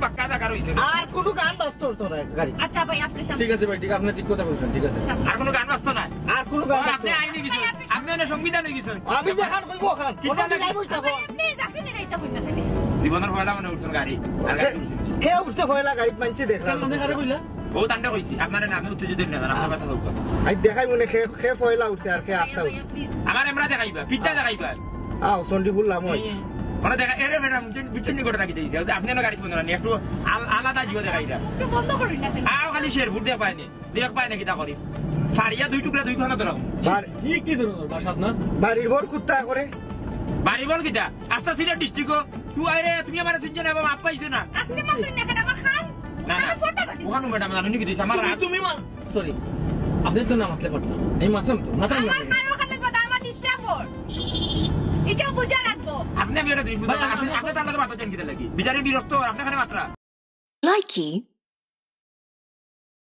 পাক্কা জায়গা রইছে আর কোনো গান বাজতো তো না গাড়ি। আচ্ছা ভাই আপনি ঠিক আছে ভাই, ঠিক আপনি ঠিক কথা বলছেন, ঠিক আছে। আর কোনো গান বাজতো না আর কোনো গান আপনি আইনি কিছু আপনি না সংবিধানে কিছু আমি দেখান কইবো খান কিতা কোনো নাই বইতাবো প্লিজ আপনি রাইতা বইনা তুমি জীবনের হয়লা মানে উঠছেন গাড়ি আর গাড়ি কে উঠছে হয়লা গাড়িত মানছি দেখলাম মনে করে কইলা বহুত আন্ডা কইছি আপনার নামে উঠতে যদি না আমার কথা হোক আই দেখাই মনে খে হয়লা উঠছে আর খে আটটা উঠছে আমার এমরা দেখাইবা পিঠা দেখাইবা আও সন্ডিপুর লাম হয় ওরা দেখা এরে ম্যাডাম বুঝছেন নি ঘটনা কি দিয়েছে আপনি না গাড়ি বন্ধ না একটু আলাদা জিও দেখাইরা একটু বন্ধ করুন না আও খালি শের ভুট দিয়ে পায়নি দেখ পায় না কিটা করি ফারিয়া দুই টুকরা দুই খানা ধরো কি ধরনের বাসা আপনার? বাড়ির বর কুত্তা করে বাড়ি বল কিটা আস্তা সিলেট ডিস্ট্রিক্ট তুই আরে তুমি আমার চিনছ না বাবা আপা পাইছো না আপনি মাফিন না কেন আমার খান না না ওখানে ম্যাডাম জানি কি দিছে আমার তুমি সরি, আপনি তো না মাতলে পারতেন, এই মাতলাম তো মাথা আমার খান ওখানে কথা আমার ডিস্টার্বর এটা বুঝা রাখবো আপনি আমি এটা দিই আপনি তার মধ্যে বাতা চেন কিটা লাগি বিচারে বিরক্ত আপনি খানে মাত্রা Likey